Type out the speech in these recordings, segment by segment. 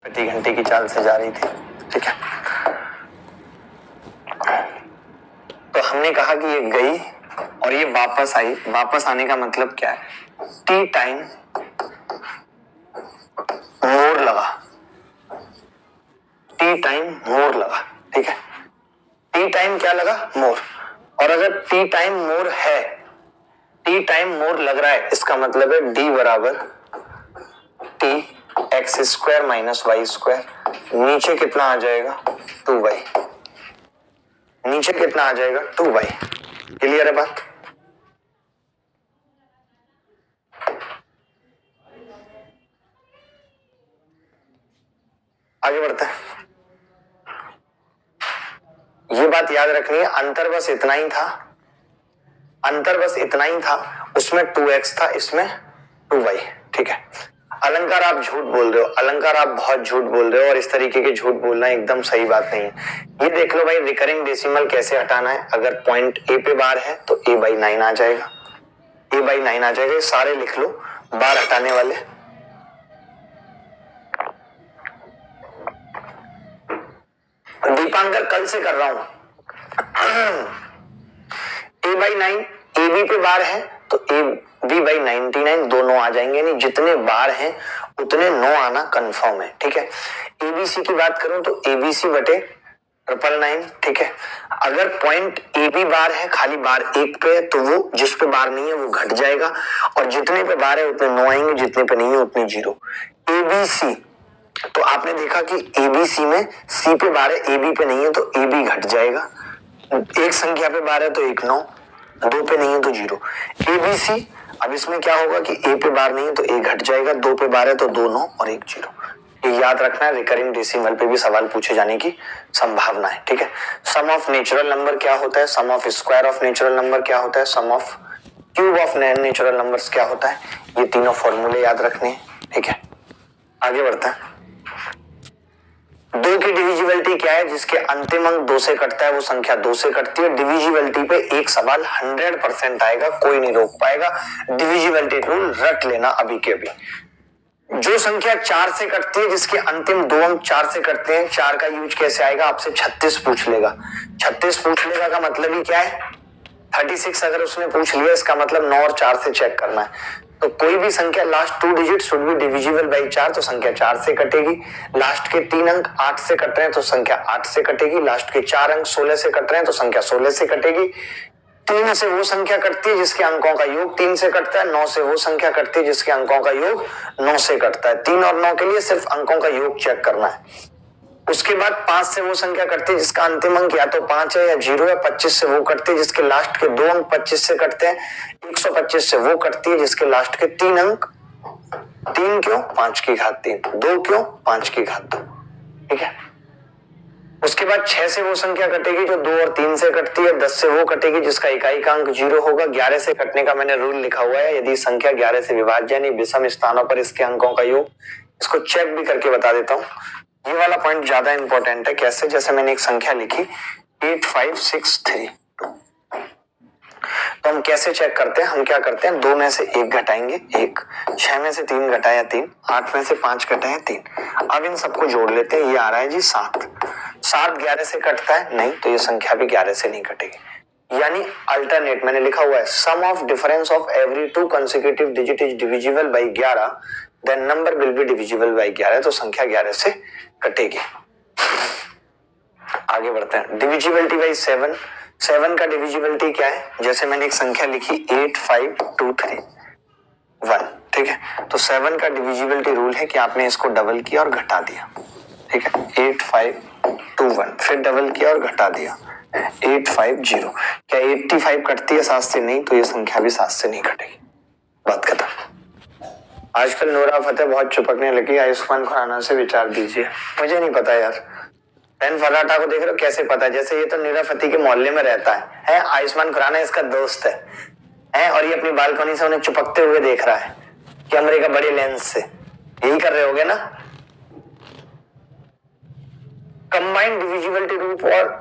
प्रति घंटे की चाल से जा रही थी। ठीक है, तो हमने कहा कि ये गई और ये वापस आई। वापस आने का मतलब क्या है? टी टाइम मोर लगा, टी टाइम मोर लगा। ठीक है, टी टाइम क्या लगा? मोर। और अगर टी टाइम मोर है, टी टाइम मोर लग रहा है, इसका मतलब है डी बराबर T x square minus y square. नीचे कितना आ जाएगा? 2y। नीचे कितना आ जाएगा? 2y। क्लियर है बात? आगे बढ़ते हैं। ये बात याद रखनी है, अंतर बस इतना ही था, अंतर बस इतना ही था। उसमें 2x था, इसमें 2y। ठीक है, अलंकार आप झूठ बोल रहे हो, अलंकार आप बहुत झूठ बोल रहे हो, और इस तरीके के झूठ बोलना एकदम सही बात नहीं है। ये देख लो भाई, रिकरिंग डेसिमल कैसे हटाना है। अगर पॉइंट ए पे बार है तो a/9 आ जाएगा, a/9 आ जाएगा। ये सारे लिख लो बार हटाने वाले। दीपांकर कल से कर रहा हूं। a/9 ab पे बार है तो ab/99 दोनों आ जाएंगे, यानी जितने बार हैं उतने 9 आना कंफर्म है। ठीक है, एबीसी की बात करूं तो एबीसी बटे 999। ठीक है, अगर पॉइंट ए बी बार है, खाली बार एक पे है, तो वो जिस पे बार नहीं है वो घट जाएगा, और जितने पे बार है उतने 9 आएंगे, जितने पे नहीं है उतने 0। एबीसी तो आपने देखा कि एबीसी में सी पे बार है, ए बी पे नहीं है, तो ए बी घट जाएगा। एक संख्या पे बार है तो 1 9, 2 पे नहीं है तो 0। एबीसी, अब इसमें क्या होगा कि ए पे बार नहीं है तो ए घट जाएगा, 2 पे बार है तो 2 9 और 1 0। ये याद रखना है, रिकरिंग डेसिमल पे भी सवाल पूछे जाने की संभावना है। ठीक है, सम ऑफ नेचुरल नंबर क्या होता है, sum of square of natural number क्या होता है, sum of cube of natural numbers क्या होता है, ये तीनों फॉर्मूले याद रखने हैं। ठीक है, आगे बढ़ते हैं। 2 की डिविजिबिलिटी क्या है? जिसके अंतिम अंक 2 से कटता है वो संख्या 2 से कटती है। डिविजिबिलिटी पे एक सवाल 100% आएगा, कोई नहीं रोक पाएगा। डिविजिबिलिटी रूल रट लेना अभी के अभी। जो संख्या 4 से कटती है, जिसके अंतिम 2 अंक 4 से कटते हैं, 4 का यूज कैसे आएगा? आपसे 36 पूछ लेगा। 36 पूछ लेगा का मतलब ही क्या है? 36 अगर उसने पूछ लिया, इसका मतलब 9 और 4 से चेक करना है। तो कोई भी संख्या last 2 digit should be divisible by 4, तो संख्या 4 से कटेगी। लास्ट के 3 अंक 8 से कट रहे हैं तो संख्या 8 से कटेगी। लास्ट के 4 अंक 16 से कट रहे हैं तो संख्या 16 से कटेगी। 3 से वो संख्या कटती है जिसके अंकों का योग 3 से कटता है। 9 से वो संख्या कटती है जिसके अंकों का योग 9 से कटता है। 3 और 9 के लिए सिर्फ अंकों का योग चेक करना है। उसके बाद 5 से वो संख्या कटती है जिसका अंतिम अंक या तो 5 है या 0 है। 25 से वो कटती है जिसके लास्ट के 2 अंक 25 से कटते हैं। 125 से वो कटती है जिसके लास्ट के 3 अंक 3 क्यों? 5 की घात 3, 2 क्यों? 5 की घात 2। ठीक है, उसके बाद 6 से वो संख्या कटेगी जो 2 और 3 से कटती है। 10 से वो कटेगी जिसका इकाई का अंक 0 होगा। 11 से कटने का मैंने रूल लिखा हुआ है, यदि संख्या 11 से विभाज्य यानी विषम स्थानों पर इसके अंकों का योग। इसको चेक भी करके बता देता हूँ। ये वाला पॉइंट ज्यादा इंपॉर्टेंट है। कैसे? जैसे मैंने एक संख्या लिखी 8563, तो हम कैसे चेक करते हैं? हम क्या करते हैं, 2 में से 1 घटाएंगे 1, 6 में से 3 घटाया 3, 8 में से 5 घटाया 3। अब इन सबको जोड़ लेते हैं, ये आ रहा है जी 7। 7 11 से कटता है? नहीं, तो ये संख्या भी 11 से नहीं कटेगी। यानी अल्टरनेट मैंने लिखा हुआ है, sum of difference of every 2 consecutive digit is divisible by 11, then number will be divisible by 11, तो संख्या 11 से कटेगी। आगे बढ़ते हैं। डिविजिबिलिटी बाई 7, 7 का डिविजिबिलिटी क्या है? जैसे मैंने एक संख्या लिखी 85231। ठीक है, तो 7 का डिविजिबिलिटी रूल है कि आपने इसको डबल किया और घटा दिया। ठीक है, 8521, फिर डबल किया और घटा दिया 850। क्या 85 कटती है 7 से? नहीं, तो ये संख्या भी 7 से नहीं कटेगी। बात खत्म। आजकल नूरा फतेह बहुत चिपकने लगी। आयुष्मान खुराना से विचार दीजिए। मुझे नहीं पता यार, पेन फराटा को देख रहे हो कैसे पता है? जैसे ये तो नीरा फतेह के मोहल्ले में रहता है, आयुष्मान खुराना इसका दोस्त है, और ये अपनी बालकनी से उन्हें चिपकते हुए देख रहा है कैमरे का बड़े लेंस से। यही कर रहे होगे ना? कंबाइंड डिविजिबिलिटी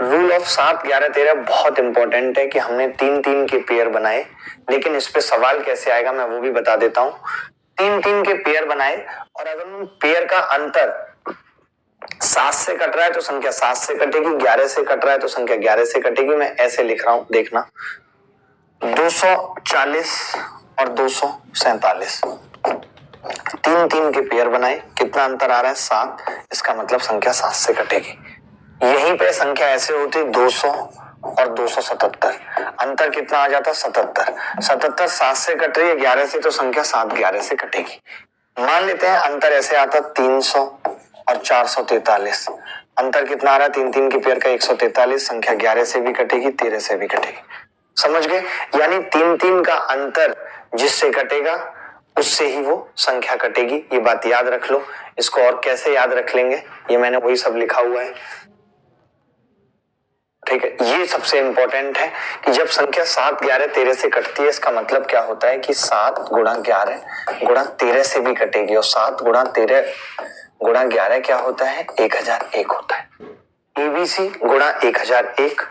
रूल ऑफ 7 11 13 बहुत इंपॉर्टेंट है कि हमने 3-3 के पेयर बनाए, लेकिन इस पे सवाल कैसे आएगा मैं वो भी बता देता हूं। 3-3 के पेयर बनाए, और अगर उन पेयर का अंतर 7 से कट रहा है तो संख्या 7 से कटेगी, 11 से कट रहा है तो संख्या 11 से कटेगी। मैं ऐसे लिख रहा हूं, देखना 240 और 247 तीन तीन के पेयर बनाए, कितना अंतर आ रहा है 7, इसका मतलब संख्या 7 से कटेगी। यहीं पे संख्या ऐसे होती 200 और 277, अंतर कितना आ जाता 77, 77 7 से कट रही है 11 से तो संख्या 7 11 से कटेगी। मान लेते हैं अंतर ऐसे आता 300 और 443, अंतर कितना आ रहा है तीन तीन के पेयर का 143, संख्या 11 से भी कटेगी 13 से भी कटेगी। समझ गए? यानी तीन तीन का अंतर जिससे कटेगा उससे ही वो संख्या कटेगी। ये बात याद रख लो। इसको और कैसे याद रख लेंगे, ये मैंने वही सब लिखा हुआ है, ठीक है। ये सबसे इंपॉर्टेंट है कि जब संख्या 7 11 13 से कटती है, इसका मतलब क्या होता है कि 7 गुणा 11 गुणा 13 से भी कटेगी, और 7 गुणा 13 गुणा 11 क्या होता है 1001 होता है। एबीसी गुणा 1001,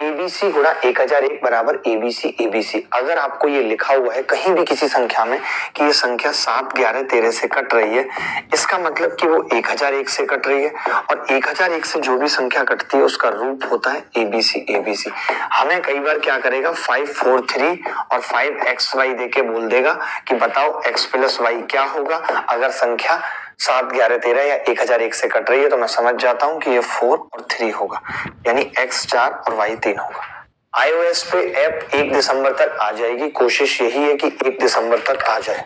एबीसी गुणा 1001 बराबर एबीसी एबीसी। अगर आपको ये लिखा हुआ है कहीं भी किसी संख्या में कि ये संख्या 7 11 13 से कट रही है, इसका मतलब कि वो 1001 से कट रही है, और 1001 से जो भी संख्या कटती है उसका रूप होता है एबीसी एबीसी। हमें कई बार क्या करेगा 543 और 5xy देके बोल देगा कि बताओ x प्लस वाई क्या होगा। अगर संख्या 7 11 13 या 1001 से कट रही है तो मैं समझ जाता हूं कि ये 4 और 3 होगा, यानी x 4 और y 3 होगा। iOS पे ऐप 1 दिसंबर तक आ जाएगी, कोशिश यही है कि 1 दिसंबर तक आ जाए।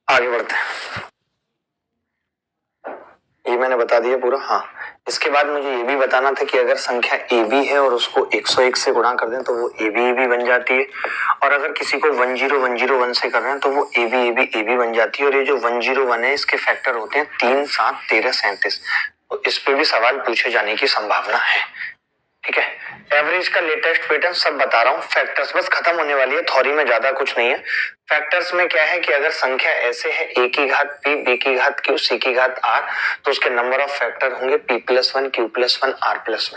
आगे बढ़ते हैं, ये मैंने बता दिया पूरा। हाँ, इसके बाद मुझे ये भी बताना था कि अगर संख्या ए बी है और उसको 101 से गुणा कर दें तो वो ए बी बन जाती है, और अगर किसी को 10101 से कर रहे हैं तो वो ए बी बन जाती है। और ये जो 101 है इसके फैक्टर होते हैं 3 7 13 37, तो इस पे भी सवाल पूछे जाने की संभावना है, ठीक है। एवरेज का लेटेस्ट पैटर्न सब बता रहा हूँ, फैक्टर्स बस खत्म होने वाली है, थ्योरी में ज्यादा कुछ नहीं है। फैक्टर्स में क्या है कि अगर संख्या ऐसे है a की घात p, b की घात q, c की घात r, तो उसके नंबर ऑफ फैक्टर होंगे p+1 q+1 r+1।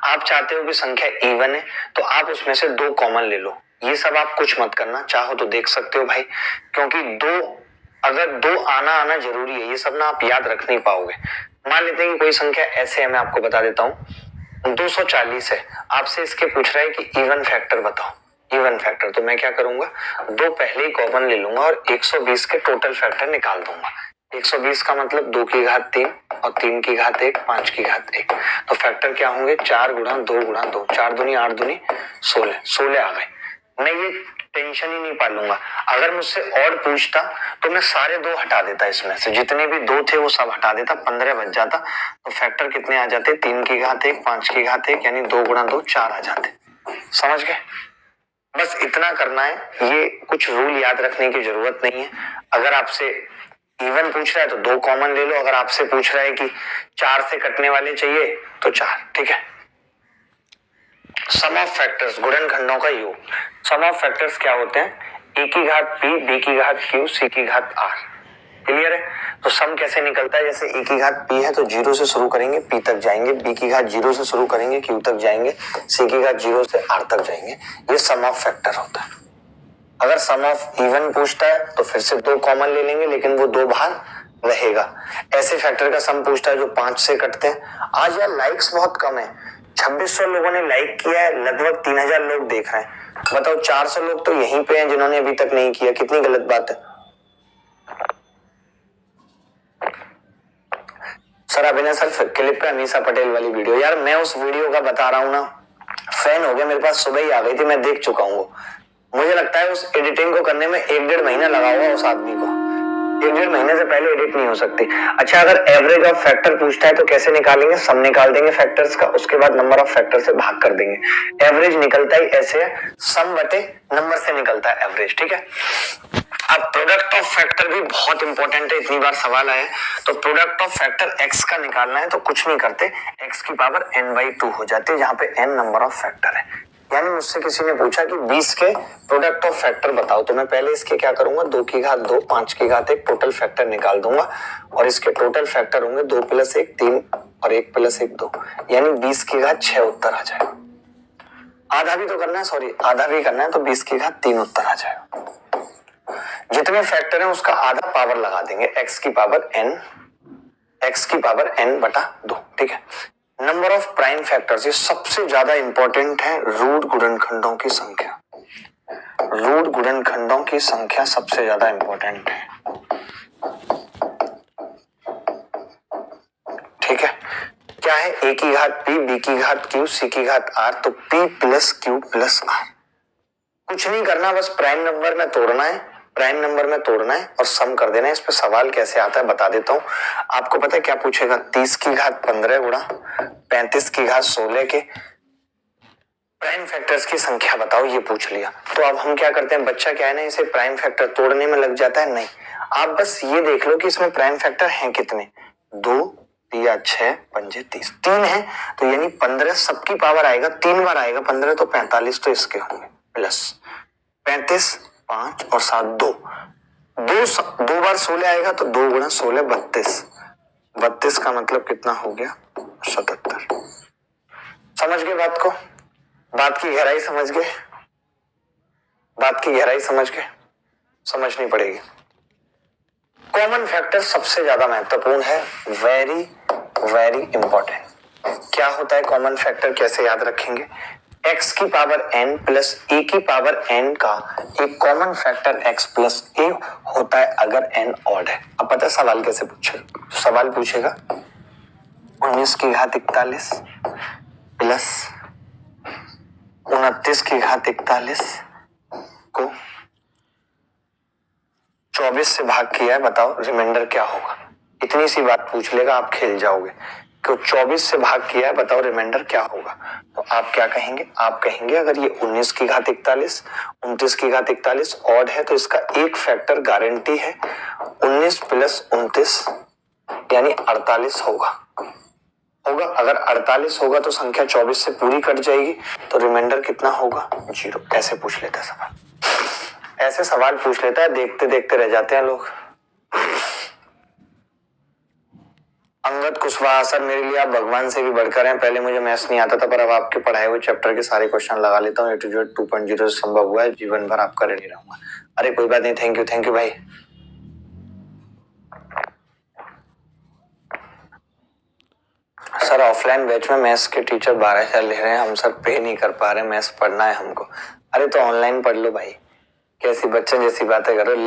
आप चाहते हो कि संख्या इवन है तो आप उसमें से 2 कॉमन ले लो। ये सब आप कुछ मत करना, चाहो तो देख सकते हो भाई, क्योंकि अगर 2 आना जरूरी है, ये सब ना आप याद रख नहीं पाओगे। मान लेते हैं कि कोई संख्या ऐसे है, मैं आपको बता देता हूँ 240 है, आपसे इसके पूछ रहा है कि इवन फैक्टर बताओ, इवन फैक्टर। तो मैं क्या करूंगा 2 पहले ही कॉमन ले लूंगा और 120 के टोटल फैक्टर निकाल दूंगा। 120 का मतलब 2 की घात 3 और 3 की घात 1, 5 की घात 1, तो फैक्टर क्या होंगे 4 गुणा 2 गुणा 2, 4 दूनी 8 दूनी 16 आ गए। मैं ये टेंशन ही नहीं पालूंगा। अगर मुझसे और पूछता तो मैं सारे 2 हटा देता, इसमें से जितने भी 2 थे वो सब हटा देता, 15 बच जाता। तो फैक्टर कितने आ जाते 3 की घात 1 5 की घात 1, यानी 2 गुणा 2 4 आ जाते। समझ गए? बस इतना करना है, ये कुछ रूल याद रखने की जरूरत नहीं है। अगर आपसे इवन पूछ रहा है तो 2 कॉमन ले लो, अगर आपसे पूछ रहा है कि 4 से कटने वाले चाहिए तो 4, ठीक है। सम ऑफ फैक्टर्स, गुणनखंडों का योग। सम ऑफ फैक्टर्स क्या होते हैं, ए की घात पी, बी की घात क्यू, सी की घात आर। क्लियर है? तो सम कैसे निकलता है, जैसे ए की घात पी है तो 0 से शुरू करेंगे, पी तक जाएंगे, बी की घात 0 से शुरू करेंगे, क्यू तक जाएंगे, सी की घात 0 से आर तक जाएंगे। ये सम ऑफ फैक्टर होता है। अगर सम ऑफ इवन पूछता है तो फिर से 2 कॉमन ले लेंगे, लेकिन वो 2 बाहर रहेगा। ऐसे फैक्टर का सम पूछता है जो 5 से कटते हैं। आज यार लाइक्स बहुत कम है, 2600 लोगों ने लाइक किया है, लगभग 3000 लोग देख रहे हैं। बताओ 400 लोग तो यहीं पे हैं जिन्होंने अभी तक नहीं किया। कितनी गलत बात है। सर अभिनय सर क्लिप पे अमीषा पटेल वाली वीडियो, यार मैं उस वीडियो का बता रहा हूँ ना, फैन हो गया, मेरे पास सुबह ही आ गई थी, मैं देख चुका हूँ। मुझे लगता है उस एडिटिंग को करने में 1-1.5 महीना लगा हुआ उस आदमी को। 1-1.5 महीने से पहले एडिट नहीं हो सकती। अच्छा, अगर एवरेज ऑफ फैक्टर पूछता है तो कैसे निकालेंगे? सम निकाल देंगे फैक्टर्स का, उसके बाद नंबर ऑफ फैक्टर से भाग कर देंगे। एवरेज निकलता ही ऐसे है, सम बटे नंबर से निकलता है एवरेज। ठीक है। अब प्रोडक्ट ऑफ फैक्टर भी बहुत इंपॉर्टेंट है, इतनी बार सवाल आया। तो प्रोडक्ट ऑफ फैक्टर x का निकालना है तो कुछ नहीं करते, x की पावर n/2 हो जाती है, जहां पे n नंबर ऑफ फैक्टर है। यानी मुझसे किसी ने पूछा कि 20 के प्रोडक्ट ऑफ फैक्टर बताओ, तो मैं पहले इसके क्या करूंगा, 2 की घात 2, 5 की घात 1 टोटल फैक्टर निकाल दूंगा, और इसके टोटल फैक्टर होंगे 2 + 1 3 और 1 + 1 2, यानी 20 की घात 6 उत्तर आ जाएगा। आधा भी तो करना है, सॉरी आधा भी करना है, तो 20 की घात 3 उत्तर आ जाएगा। जितने फैक्टर है उसका आधा पावर लगा देंगे, x की पावर n/2। ठीक है। नंबर ऑफ प्राइम फैक्टर्स, ये सबसे ज्यादा इंपॉर्टेंट है। रूट गुणनखंडों की संख्या, रूट गुणनखंडों की संख्या सबसे ज्यादा इंपॉर्टेंट है। ठीक है। क्या है? a की घात p, b की घात q, c की घात r, तो p + q + r। कुछ नहीं करना, बस प्राइम नंबर में तोड़ना है, प्राइम नंबर में तोड़ना है और सम कर देना है। इस पे सवाल कैसे आता है बता देता हूं। आपको पता है क्या पूछेगा? 30 की घात 15 गुणा 35 की घात 16 के प्राइम फैक्टर्स की संख्या बताओ, ये पूछ लिया। तो अब हम क्या करते हैं, बच्चा क्या है ना, इसे प्राइम फैक्टर तोड़ने में लग जाता है। नहीं, आप बस ये देख लो कि इसमें प्राइम फैक्टर हैं कितने, 2 या 6 पंजे 30, 3 है, तो यानी 15 सबकी पावर आएगा, 3 बार आएगा 15, तो 45 तो इसके होंगे, प्लस 35 5 और 7 2 2 बार 16 आएगा, तो 2 × 16 32, 32 का मतलब कितना हो गया, 77। समझ गए बात को? बात की गहराई समझ गए? बात की गहराई समझ गए? समझनी पड़ेगी। कॉमन फैक्टर सबसे ज्यादा महत्वपूर्ण है, वेरी वेरी इंपॉर्टेंट। क्या होता है कॉमन फैक्टर, कैसे याद रखेंगे? x की पावर n प्लस a की पावर n का एक common factor x plus a होता है अगर n ऑड है। अब पता है सवाल कैसे पूछेगा? सवाल पूछेगा 19 की घात 41 प्लस 29 की घात 41 को 24 से भाग किया है, बताओ रिमाइंडर क्या होगा? इतनी सी बात पूछ लेगा, आप खेल जाओगे। कि 24 से भाग किया है, बताओ रिमाइंडर क्या होगा? तो आप क्या कहेंगे? आप कहेंगे अगर ये 19 की घात 41 29 की घात 41 ऑड है तो इसका एक फैक्टर गारंटी है 19 + 29 यानी 48 होगा। अगर 48 होगा तो संख्या 24 से पूरी कट जाएगी, तो रिमाइंडर कितना होगा? 0। ऐसे पूछ लेता है सवाल, ऐसे सवाल पूछ लेता है, देखते देखते रह जाते हैं लोग। अंगद कुशवाहा सर, मेरे लिए आप भगवान से भी बढ़कर हैं। पहले मुझे मैथ्स नहीं आता था, पर अब आपके पढ़ाए हुए चैप्टर के सारे क्वेश्चन लगा लेता हूँ। A to Z 2.0 से संभव हुआ है, जीवन भर आपका रेडी रहूंगा। अरे कोई बात नहीं, थैंक यू भाई। सर ऑफलाइन बैच में मैथ्स के टीचर 12,000 ले रहे हैं, हम सर पे नहीं कर पा रहे, मैथ्स पढ़ना है हमको। अरे तो ऑनलाइन पढ़ लो भाई, कैसी बच्चे जैसी बातें कर रहे हो।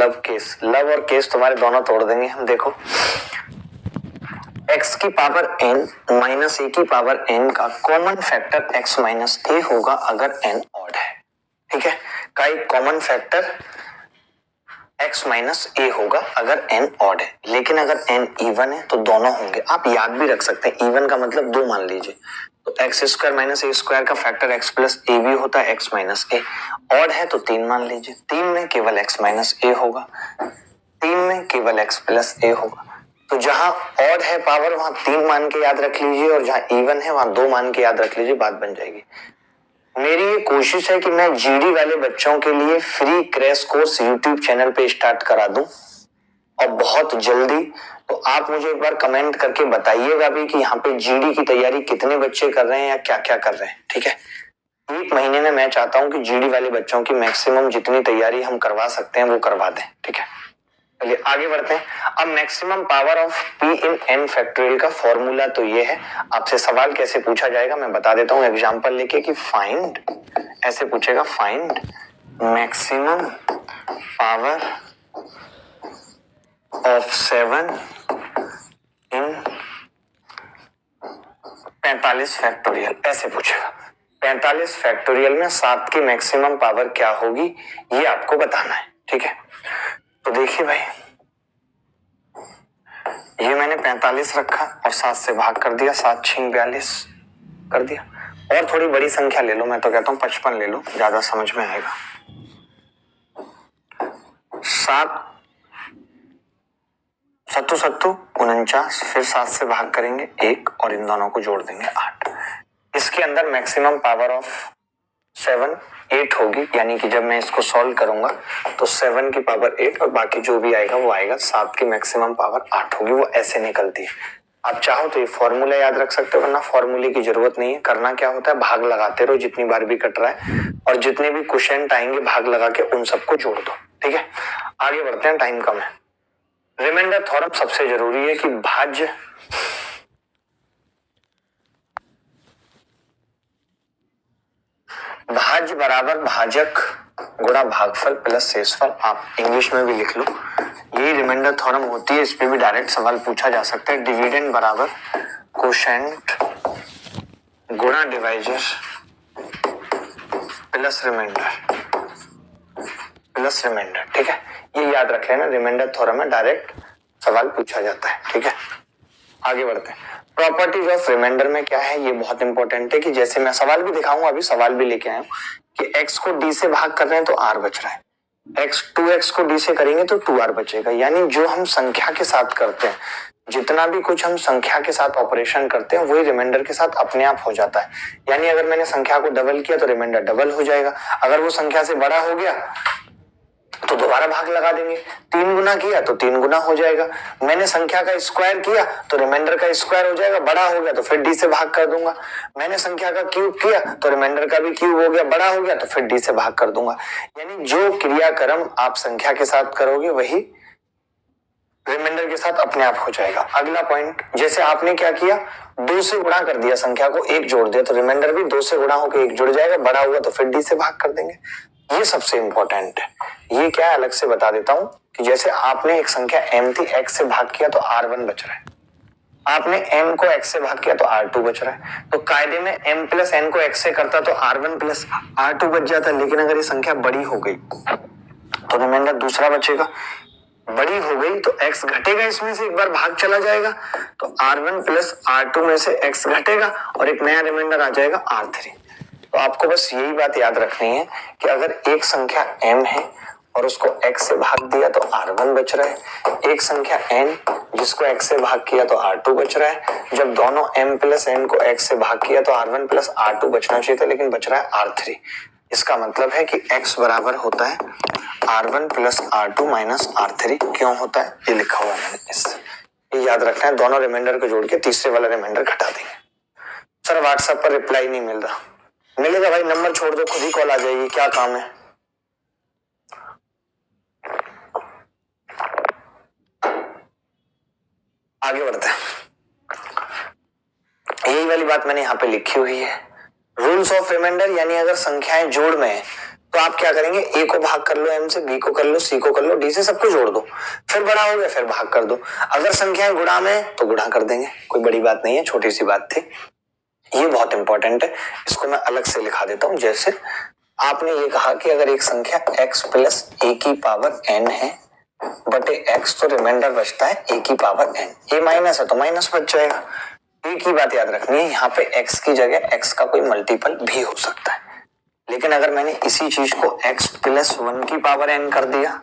लव और केस तुम्हारे दोनों तोड़ देंगे हम। देखो x की पावर n माइनस a की पावर n का common factor x minus a होगा अगर n ऑड है। ठीक है, का एक common factor x minus a होगा अगर n ऑड है, लेकिन अगर n इवन है तो दोनों होंगे। आप याद भी रख सकते हैं, इवन का मतलब 2 मान लीजिए, तो x² माइनस a² का फैक्टर x प्लस a भी होता है, x माइनस a। ऑड है तो 3 मान लीजिए, 3 में केवल x माइनस a होगा, 3 में केवल x प्लस a होगा। तो जहां ऑड है पावर वहां 3 मान के याद रख लीजिए, और जहां इवन है वहां 2 मान के याद रख लीजिए, बात बन जाएगी। मेरी ये कोशिश है कि मैं जीडी वाले बच्चों के लिए free crash course YouTube channel पे स्टार्ट करा दूं और बहुत जल्दी। तो आप मुझे एक बार कमेंट करके बताइएगा भी कि यहाँ पे जीडी की तैयारी कितने बच्चे कर रहे हैं या क्या क्या कर रहे हैं। ठीक है, एक महीने में मैं चाहता हूं कि जीडी वाले बच्चों की मैक्सिमम जितनी तैयारी हम करवा सकते हैं वो करवा दें। ठीक है, चलिए आगे बढ़ते हैं। अब maximum power of P in an factorial का फॉर्मूला तो ये है। आपसे सवाल कैसे पूछा जाएगा मैं बता देता हूं एग्जांपल लेके कि फाइंड, ऐसे पूछेगा find maximum power of 7 in 45 factorial, ऐसे पूछेगा। 45 फैक्टोरियल में 7 की मैक्सिमम पावर क्या होगी ये आपको बताना है। ठीक है, तो देखिए भाई, ये मैंने 45 रखा और 7 से भाग कर दिया, 7 6 42 कर दिया। और थोड़ी बड़ी संख्या ले लो, मैं तो कहता हूं 55 ले लो, ज्यादा समझ में आएगा। 7 सत्तू सत्तू 49, फिर 7 से भाग करेंगे 1 और इन दोनों को जोड़ देंगे 8। इसके अंदर मैक्सिमम पावर ऑफ 7 8 होगी, यानी कि जब मैं इसको सॉल्व करूंगा तो 7 की पावर 8 और बाकी जो भी आएगा वो आएगा। 7 की मैक्सिमम पावर 8 होगी, वो ऐसे निकलती है। आप चाहो तो ये फॉर्मूला याद रख सकते हो, वरना फॉर्मूले की जरूरत नहीं है। करना क्या होता है, भाग लगाते रहो जितनी बार भी कट रहा है, और जितने भी क्वोशिएंट आएंगे भाग लगा के उन सबको जोड़ दो। ठीक है, आगे बढ़ते हैं, टाइम कम है। रिमाइंडर थ्योरम सबसे जरूरी है कि भाज्य बराबर भाजक गुणा भागफल प्लस शेषफल, आप इंग्लिश में भी लिख लो। ये रिमाइंडर थ्योरम होती है, इस पे भी डायरेक्ट सवाल पूछा जा सकता है। डिविडेंड बराबर क्वोशिएंट गुणा डिवाइजर प्लस रिमाइंडर। ठीक है, ये याद रख लेना, रिमाइंडर थ्योरम में डायरेक्ट सवाल पूछा जाता है। ठीक है, आगे बढ़ते हैं। प्रॉपर्टीज ऑफ रिमाइंडर में क्या है, ये बहुत इंपॉर्टेंट है कि जैसे मैं सवाल भी दिखाऊंगा, अभी सवाल भी लेके आया हूं कि x को d से भाग कर रहे हैं तो r बच रहा है, x को d से करेंगे तो 2r बचेगा। यानी जो हम संख्या के साथ करते हैं, जितना भी कुछ हम संख्या के साथ ऑपरेशन करते हैं वही रिमाइंडर के साथ अपने आप हो जाता है। यानी अगर मैंने संख्या को डबल किया तो रिमाइंडर डबल हो जाएगा, अगर वो संख्या से बड़ा हो गया तो दोबारा भाग लगा देंगे, 3 गुना किया तो 3 गुना हो जाएगा। मैंने संख्या का स्क्वायर किया तो रिमाइंडर का स्क्वायर हो जाएगा, बड़ा हो गया तो फिर डी से भाग कर दूंगा। मैंने संख्या का क्यूब किया तो रिमाइंडर का भी क्यूब हो गया, बड़ा हो गया तो फिर डी से भाग कर दूंगा। यानी जो क्रियाक्रम आप संख्या के साथ करोगे वही रिमाइंडर के साथ अपने आप हो जाएगा। अगला पॉइंट, जैसे आपने क्या किया, 2 से गुणा कर दिया, संख्या को 1 जोड़ दिया तो रिमाइंडर भी 2 से गुणा होकर 1 जुड़ जाएगा, बड़ा हुआ तो फिर डी से भाग कर देंगे। ये सबसे इंपॉर्टेंट है। ये क्या है अलग से बता देता हूं कि जैसे आपने एक संख्या m थी, x से भाग किया तो r1 बच रहा है, आपने m को x से भाग किया तो r2 बच रहा है। तो कायदे में m प्लस n को x से करता तो r1 प्लस r2 बच जाता, लेकिन अगर ये संख्या बड़ी हो गई तो रिमाइंडर दूसरा बचेगा। बड़ी हो गई तो x घटेगा, इसमें से एक बार भाग चला जाएगा तो r1 प्लस r2 में से x घटेगा और एक नया रिमाइंडर आ जाएगा r3। तो आपको बस यही बात याद रखनी है कि अगर एक संख्या m है और उसको x से भाग दिया तो r1 बच रहा है, एक संख्या n जिसको x से भाग किया तो r2 बच रहा है। जब दोनों m प्लस n को x से भाग किया तो r1 प्लस r2 बचना चाहिए था, लेकिन बच रहा है r3। इसका मतलब है कि x बराबर होता है r1 plus r2 minus r3। क्यों होता है ये लिखा हुआ है इससे, ये याद रखना है। दोनों रिमाइंडर को जोड़ के तीसरे वाला रिमाइंडर घटा देंगे। सर व्हाट्सएप पर रिप्लाई नहीं मिल रहा, मिलेगा भाई, नंबर छोड़ दो, खुद ही कॉल आ जाएगी, क्या काम है। आगे बढ़ते हैं, यही वाली बात मैंने यहाँ पे लिखी हुई है, रूल्स ऑफ रिमाइंडर। यानी अगर संख्याएं जोड़ में है तो आप क्या करेंगे, a को भाग कर लो m से, b को कर लो, c को कर लो, d से, सबको जोड़ दो, फिर बड़ा हो गया फिर भाग कर दो। अगर संख्याएं गुणा में तो गुणा कर देंगे, कोई बड़ी बात नहीं है, छोटी सी बात थी। ये बहुत इंपॉर्टेंट है, इसको मैं अलग से लिखा देता हूं। जैसे आपने ये कहा कि अगर एक संख्या x प्लस a की पावर n है बटे x, तो रिमाइंडर बचता है a की पावर n। a माइनस है तो माइनस बच जाएगा। एक ही बात याद रखनी है, यहाँ पे x की जगह x का कोई मल्टीपल भी हो सकता है, लेकिन अगर मैंने इसी चीज को x प्लस 1 की पावर n कर दिया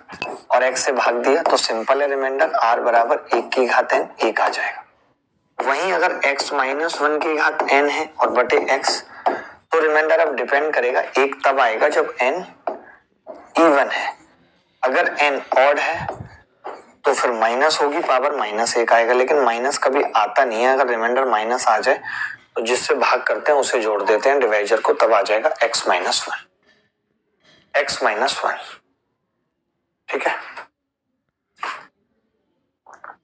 और x से भाग दिया तो सिंपल है, रिमाइंडर r बराबर 1 की घात n 1 आ जाएगा। वहीं अगर x माइनस 1 की घात n है और बटे x तो रिमाइंडर अब डिपेंड करेगा, एक तब आएगा जब n इवन है, अगर n ऑड है तो फिर माइनस होगी, पावर -1 आएगा, लेकिन माइनस कभी आता नहीं है। अगर रिमाइंडर माइनस आ जाए तो जिससे भाग करते हैं उसे जोड़ देते हैं डिवाइजर को, तब आ जाएगा x -1 ठीक है।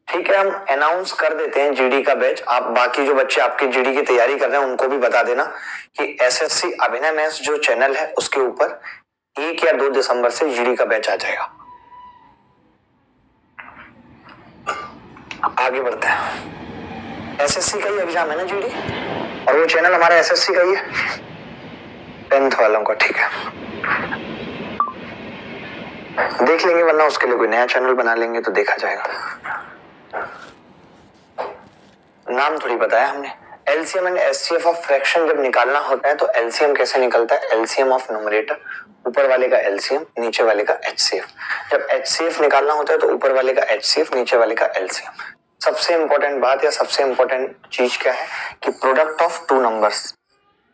ठीक है, हम अनाउंस कर देते हैं जीडी का बैच। आप बाकी जो बच्चे आपके जीडी की तैयारी कर रहे हैं उनको भी बता देना कि एसएससी अभिनय मैथ्स जो चैनल है उसके ऊपर 1 या 2 दिसंबर से जीडी का बैच आ जाएगा। आगे बढ़ते हैं। एसएससी का ही एग्जाम है ना जीडी, और वो चैनल हमारा एसएससी का ही है 10th वालों का, ठीक है। देख लेंगे, वरना उसके लिए कोई नया चैनल बना लेंगे तो देखा जाएगा। नाम थोड़ी बताया हमने। LCM and HCF of fraction जब निकालना होता है तो एलसीएम कैसे निकलता है? एलसीएम ऑफ न्यूमरेटर, ऊपर वाले का एलसीएम, नीचे वाले का एचसीएफ। जब एचसीएफ निकालना होता है तो ऊपर वाले का एचसीएफ, नीचे वाले का एलसीएम। सबसे इंपॉर्टेंट बात या सबसे इंपॉर्टेंट चीज क्या है कि प्रोडक्ट ऑफ 2 नंबर्स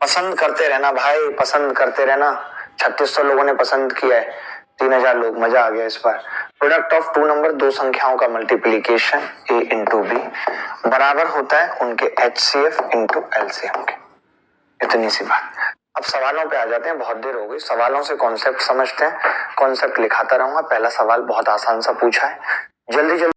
पसंद करते रहना भाई, पसंद करते रहना। 3600 लोगों ने पसंद किया है, 3000 लोग, मजा आ गया इस बार। प्रोडक्ट ऑफ 2 नंबर, 2 संख्याओं का मल्टीप्लीकेशन a इंटू बी बराबर होता है उनके HCF इंटू एलसीएम के। इतनी सी बात। अब सवालों पे आ जाते हैं, बहुत देर हो गई। सवालों से कॉन्सेप्ट समझते हैं, कॉन्सेप्ट लिखाता रहूंगा। पहला सवाल बहुत आसान सा पूछा है, जल्दी जल्दी